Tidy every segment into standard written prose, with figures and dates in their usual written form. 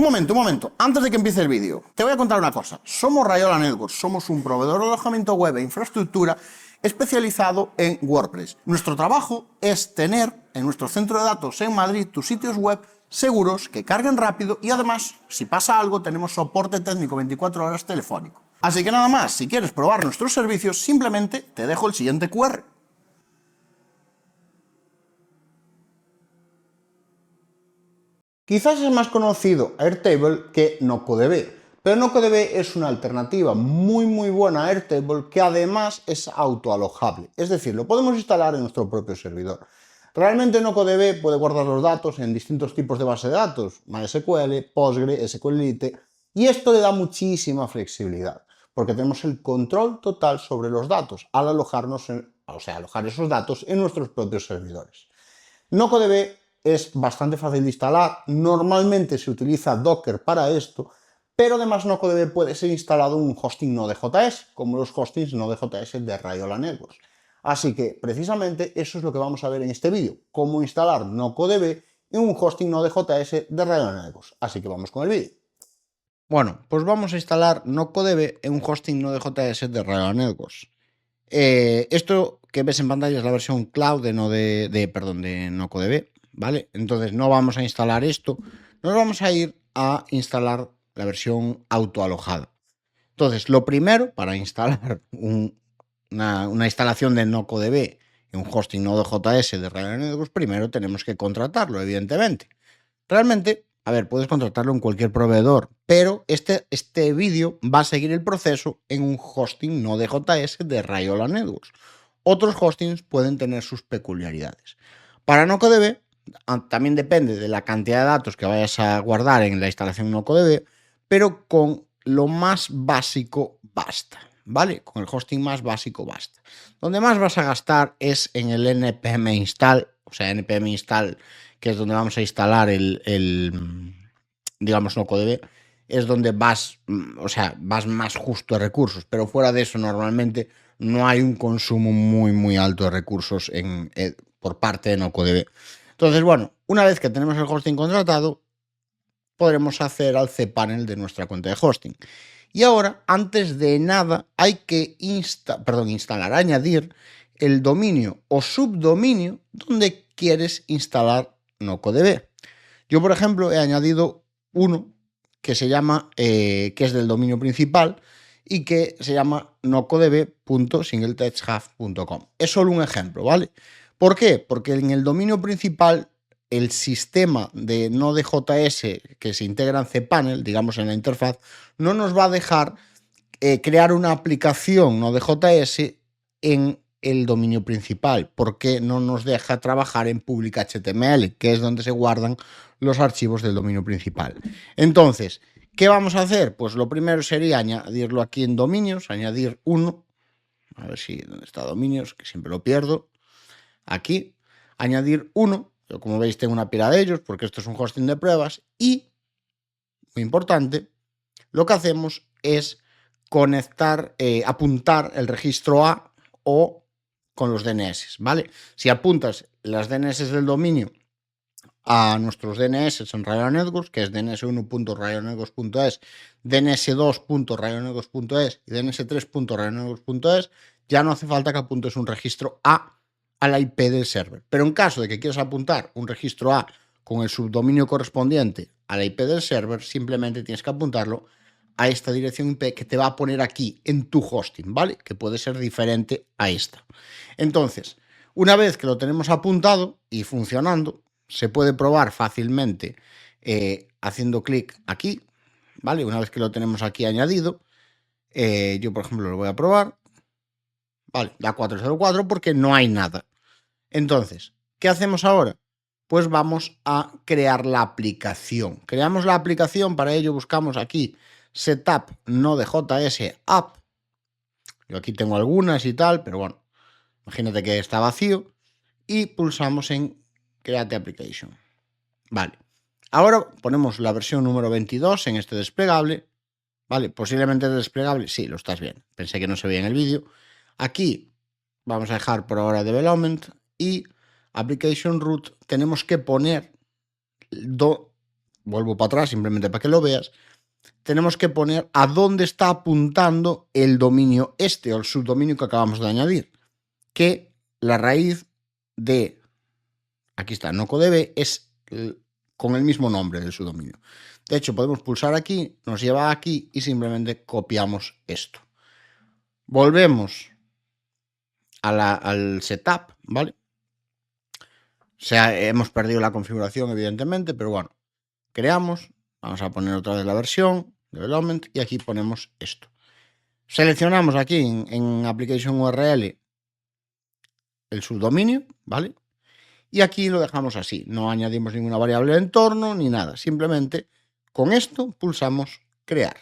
Un momento, antes de que empiece el vídeo, te voy a contar una cosa. Somos Rayola Networks, somos un proveedor de alojamiento web e infraestructura especializado en WordPress. Nuestro trabajo es tener en nuestro centro de datos en Madrid tus sitios web seguros, que carguen rápido y además, si pasa algo, tenemos soporte técnico 24 horas telefónico. Así que nada más, si quieres probar nuestros servicios, simplemente te dejo el siguiente QR. Quizás es más conocido Airtable que NoCoDB, pero NoCoDB es una alternativa muy buena a Airtable que además es autoalojable, es decir, lo podemos instalar en nuestro propio servidor. Realmente NoCoDB puede guardar los datos en distintos tipos de base de datos, MySQL, Postgre, SQLite, y esto le da muchísima flexibilidad, porque tenemos el control total sobre los datos al alojar esos datos en nuestros propios servidores. NoCoDB es bastante fácil de instalar, normalmente se utiliza Docker para esto, pero además NoCoDB puede ser instalado en un hosting Node.js, como los hostings Node.js de Rayola Networks. Así que precisamente eso es lo que vamos a ver en este vídeo, cómo instalar NoCoDB en un hosting Node.js de Rayola Networks. Así que vamos con el vídeo. Bueno, pues vamos a instalar NoCoDB en un hosting Node.js de Rayola Networks. Esto que ves en pantalla es la versión cloud de NoCoDB, ¿vale? Entonces no vamos a instalar esto, nos vamos a ir a instalar la versión autoalojada. Entonces, lo primero, para instalar una instalación de NoCoDB en un hosting Node.js de Rayola Networks, primero tenemos que contratarlo, evidentemente. Realmente, a ver, puedes contratarlo en cualquier proveedor, pero este vídeo va a seguir el proceso en un hosting Node.js de Rayola Networks. Otros hostings pueden tener sus peculiaridades. Para NoCoDB, también depende de la cantidad de datos que vayas a guardar en la instalación NoCoDB, pero con lo más básico basta, ¿vale? Con el hosting más básico basta. Donde más vas a gastar es en el npm install, npm install, que es donde vamos a instalar digamos, NoCoDB, es donde vas más justo a recursos, pero fuera de eso normalmente no hay un consumo muy alto de recursos por parte de NoCoDB. Entonces, bueno, una vez que tenemos el hosting contratado, podremos hacer al cPanel de nuestra cuenta de hosting. Y ahora, antes de nada, hay que añadir el dominio o subdominio donde quieres instalar NoCoDB. Yo, por ejemplo, he añadido uno que se llama, que es del dominio principal y que se llama nocodb.singletouchhub.com. Es solo un ejemplo, ¿vale? ¿Por qué? Porque en el dominio principal el sistema de Node.js que se integra en cPanel, digamos en la interfaz, no nos va a dejar crear una aplicación Node.js en el dominio principal, porque no nos deja trabajar en public HTML, que es donde se guardan los archivos del dominio principal. Entonces, ¿qué vamos a hacer? Pues lo primero sería añadirlo aquí en dominios, añadir uno, a ver si, ¿dónde está dominios? Que siempre lo pierdo. Aquí, añadir uno. Yo, como veis, tengo una pila de ellos porque esto es un hosting de pruebas y, muy importante, lo que hacemos es conectar, apuntar el registro A o con los DNS, ¿vale? Si apuntas las DNS del dominio a nuestros DNS en Rayola Networks, que es dns1.rayonetworks.es, dns2.rayonetworks.es y dns3.rayonetworks.es, ya no hace falta que apuntes un registro A la IP del server. Pero en caso de que quieras apuntar un registro A con el subdominio correspondiente a la IP del server, simplemente tienes que apuntarlo a esta dirección IP que te va a poner aquí en tu hosting, ¿vale? Que puede ser diferente a esta. Entonces, una vez que lo tenemos apuntado y funcionando, se puede probar fácilmente haciendo clic aquí, ¿vale? Una vez que lo tenemos aquí añadido, yo por ejemplo lo voy a probar, ¿vale? Da 404 porque no hay nada. Entonces, ¿qué hacemos ahora? Pues vamos a crear la aplicación. Creamos la aplicación, para ello buscamos aquí Setup Node.js App. Yo aquí tengo algunas y tal, pero bueno, imagínate que está vacío y pulsamos en Create Application. Vale. Ahora ponemos la versión número 22 en este desplegable. Vale, posiblemente el desplegable, sí, lo estás viendo. Pensé que no se veía en el vídeo. Aquí vamos a dejar por ahora Development y Application Root. Tenemos que poner vuelvo para atrás simplemente para que lo veas, tenemos que poner a dónde está apuntando el dominio o el subdominio que acabamos de añadir, que la raíz de, aquí está, nocodb, es con el mismo nombre del subdominio. De hecho, podemos pulsar aquí, nos lleva aquí y simplemente copiamos esto. Volvemos al setup, ¿vale? O sea, hemos perdido la configuración, evidentemente, pero bueno, creamos, vamos a poner otra vez la versión, development, y aquí ponemos esto. Seleccionamos aquí en Application URL el subdominio, ¿vale? Y aquí lo dejamos así, no añadimos ninguna variable de entorno ni nada, simplemente con esto pulsamos crear.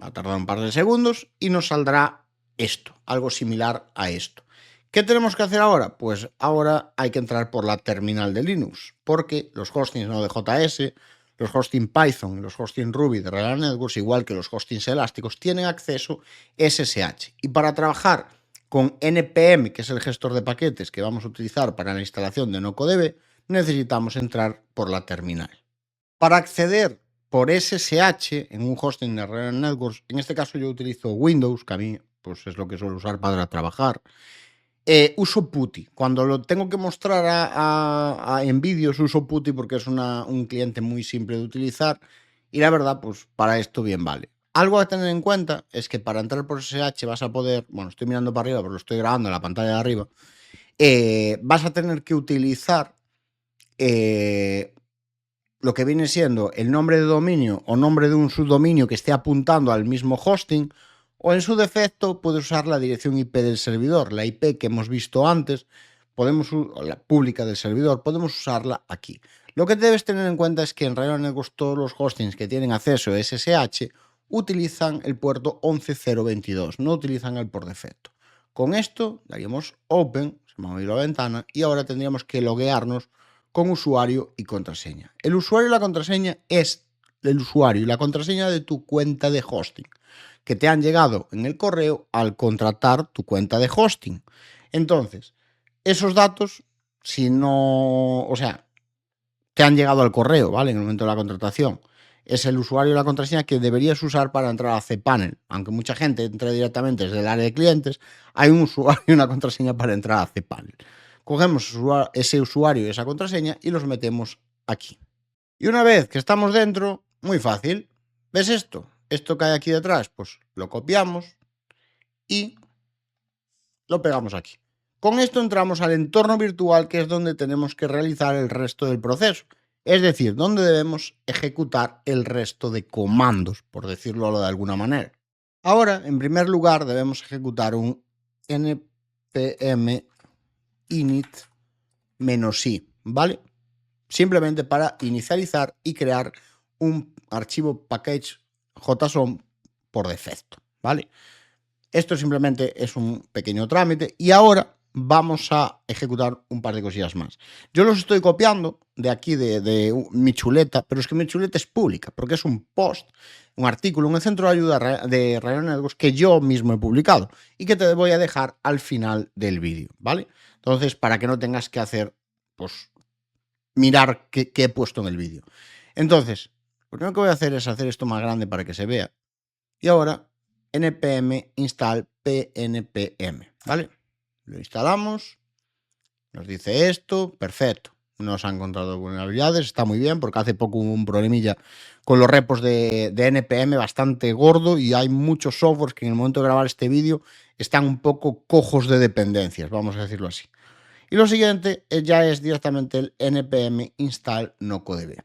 Va a tardar un par de segundos y nos saldrá esto, algo similar a esto. ¿Qué tenemos que hacer ahora? Pues ahora hay que entrar por la terminal de Linux, porque los hostings Node.js, los hosting Python, los hosting Ruby de Red Hat Networks, igual que los hostings elásticos, tienen acceso SSH. Y para trabajar con NPM, que es el gestor de paquetes que vamos a utilizar para la instalación de nocodb, necesitamos entrar por la terminal. Para acceder por SSH en un hosting de Red Hat Networks, en este caso yo utilizo Windows, que a mí pues, es lo que suelo usar para trabajar, uso PuTTY. Cuando lo tengo que mostrar en vídeos uso PuTTY porque es un cliente muy simple de utilizar y la verdad, pues para esto bien vale. Algo a tener en cuenta es que para entrar por SSH vas a poder, bueno, estoy mirando para arriba porque lo estoy grabando en la pantalla de arriba, vas a tener que utilizar lo que viene siendo el nombre de dominio o nombre de un subdominio que esté apuntando al mismo hosting, o en su defecto puedes usar la dirección IP del servidor, la IP que hemos visto antes, la pública del servidor, podemos usarla aquí. Lo que debes tener en cuenta es que en Red Hat Networks todos los hostings que tienen acceso a SSH utilizan el puerto 11022, no utilizan el por defecto. Con esto daríamos Open, se me ha movido la ventana, y ahora tendríamos que loguearnos con usuario y contraseña. El usuario y la contraseña es el usuario y la contraseña de tu cuenta de hosting, que te han llegado en el correo al contratar tu cuenta de hosting. Entonces, esos datos, si no, o sea, te han llegado al correo, ¿vale? En el momento de la contratación. Es el usuario y la contraseña que deberías usar para entrar a cPanel. Aunque mucha gente entre directamente desde el área de clientes, hay un usuario y una contraseña para entrar a cPanel. Cogemos ese usuario y esa contraseña y los metemos aquí. Y una vez que estamos dentro, muy fácil. ¿Ves esto? Esto que hay aquí detrás, pues lo copiamos y lo pegamos aquí. Con esto entramos al entorno virtual, que es donde tenemos que realizar el resto del proceso. Es decir, donde debemos ejecutar el resto de comandos, por decirlo de alguna manera. Ahora, en primer lugar, debemos ejecutar un npm init-i, ¿vale? Simplemente para inicializar y crear un archivo package JSON por defecto, ¿vale? Esto simplemente es un pequeño trámite y ahora vamos a ejecutar un par de cosillas más. Yo los estoy copiando de aquí, de mi chuleta, pero es que mi chuleta es pública, porque es un post, un artículo en el centro de ayuda de Red Hat Networks que yo mismo he publicado y que te voy a dejar al final del vídeo, ¿vale? Entonces, para que no tengas que hacer, pues, mirar qué he puesto en el vídeo. Entonces, lo primero que voy a hacer es hacer esto más grande para que se vea. Y ahora, npm install pnpm, ¿vale? Lo instalamos, nos dice esto, perfecto. No se han encontrado vulnerabilidades, está muy bien, porque hace poco hubo un problemilla con los repos de npm bastante gordo y hay muchos softwares que en el momento de grabar este vídeo están un poco cojos de dependencias, vamos a decirlo así. Y lo siguiente ya es directamente el npm install nocodb.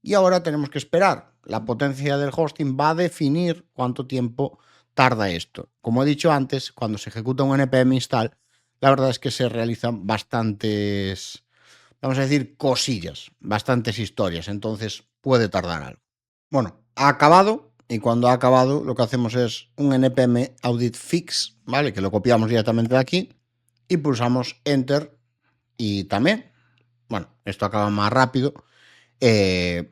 Y ahora tenemos que esperar. La potencia del hosting va a definir cuánto tiempo tarda esto. Como he dicho antes, cuando se ejecuta un npm install, la verdad es que se realizan bastantes, vamos a decir, cosillas, bastantes historias. Entonces puede tardar algo. Bueno, ha acabado. Y cuando ha acabado, lo que hacemos es un npm audit fix, ¿vale? Que lo copiamos directamente de aquí y pulsamos enter y también, bueno, esto acaba más rápido,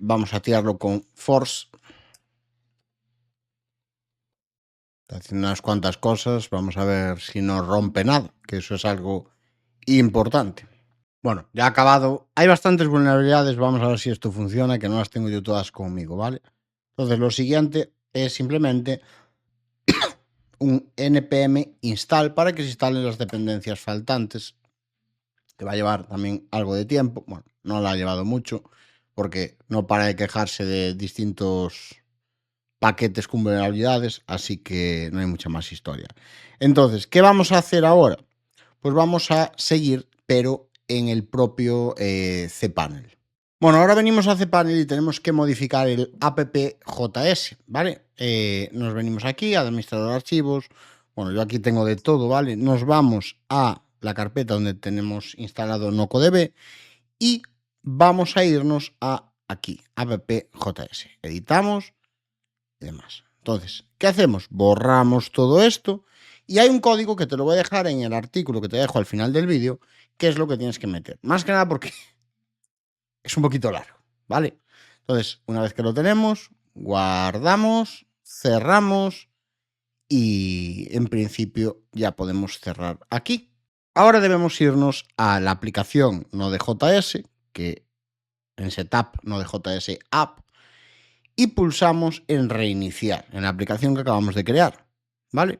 vamos a tirarlo con force, está haciendo unas cuantas cosas, vamos a ver si no rompe nada, que eso es algo importante. Bueno, ya ha acabado. Hay bastantes vulnerabilidades, vamos a ver si esto funciona, que no las tengo yo todas conmigo, ¿vale? Entonces, lo siguiente es simplemente un npm install para que se instalen las dependencias faltantes, que va a llevar también algo de tiempo. Bueno, no la ha llevado mucho, porque no para de quejarse de distintos paquetes con vulnerabilidades, así que no hay mucha más historia. Entonces, ¿qué vamos a hacer ahora? Pues vamos a seguir, pero en el propio cPanel. Bueno, ahora venimos a cPanel y tenemos que modificar el appjs, ¿vale? Nos venimos aquí, administrador de archivos. Bueno, yo aquí tengo de todo, ¿vale? Nos vamos a la carpeta donde tenemos instalado NocoDB y vamos a irnos a aquí, appjs. Editamos y demás. Entonces, ¿qué hacemos? Borramos todo esto y hay un código que te lo voy a dejar en el artículo que te dejo al final del vídeo, que es lo que tienes que meter. Más que nada porque es un poquito largo, ¿vale? Entonces, una vez que lo tenemos, guardamos, cerramos y en principio ya podemos cerrar aquí. Ahora debemos irnos a la aplicación Node.js, que en Setup Node.js App, y pulsamos en reiniciar, en la aplicación que acabamos de crear, ¿vale?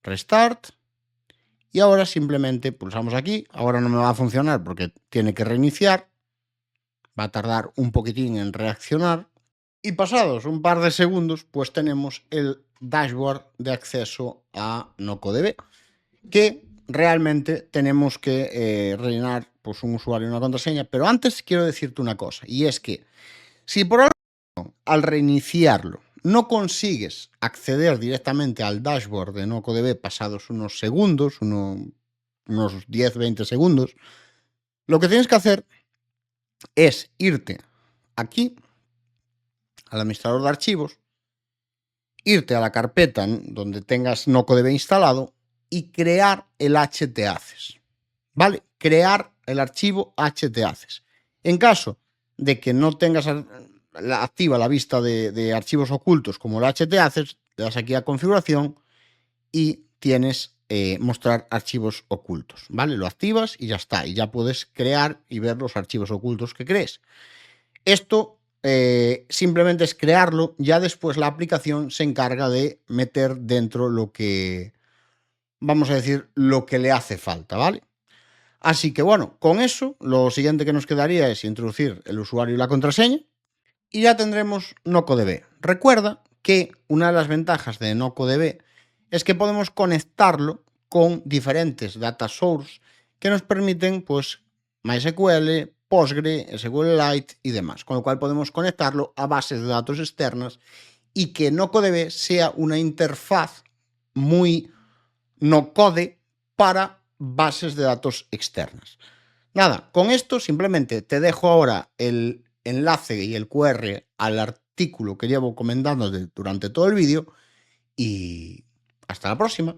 Restart. Y ahora simplemente pulsamos aquí. Ahora no me va a funcionar porque tiene que reiniciar. Va a tardar un poquitín en reaccionar. Y pasados un par de segundos, pues tenemos el dashboard de acceso a NocoDB, que realmente tenemos que rellenar pues, un usuario y una contraseña. Pero antes quiero decirte una cosa, y es que si por algo al reiniciarlo no consigues acceder directamente al dashboard de NocoDB pasados unos segundos, unos 10-20 segundos, lo que tienes que hacer es irte aquí al administrador de archivos, irte a la carpeta donde tengas NocoDB instalado y crear el htaccess, ¿vale? Crear el archivo htaccess. En caso de que no tengas activa la vista de archivos ocultos como el htaccess, le das aquí a configuración y tienes mostrar archivos ocultos, ¿vale? Lo activas y ya está, y ya puedes crear y ver los archivos ocultos que crees. Esto simplemente es crearlo, ya después la aplicación se encarga de meter dentro lo que, vamos a decir, lo que le hace falta, ¿vale? Así que bueno, con eso lo siguiente que nos quedaría es introducir el usuario y la contraseña y ya tendremos NocoDB. Recuerda que una de las ventajas de NocoDB es que podemos conectarlo con diferentes data source que nos permiten pues MySQL, Postgre, SQLite y demás, con lo cual podemos conectarlo a bases de datos externas y que NocoDB sea una interfaz muy no-code para bases de datos externas. Nada, con esto simplemente te dejo ahora el enlace y el QR al artículo que llevo comentando durante todo el vídeo y hasta la próxima.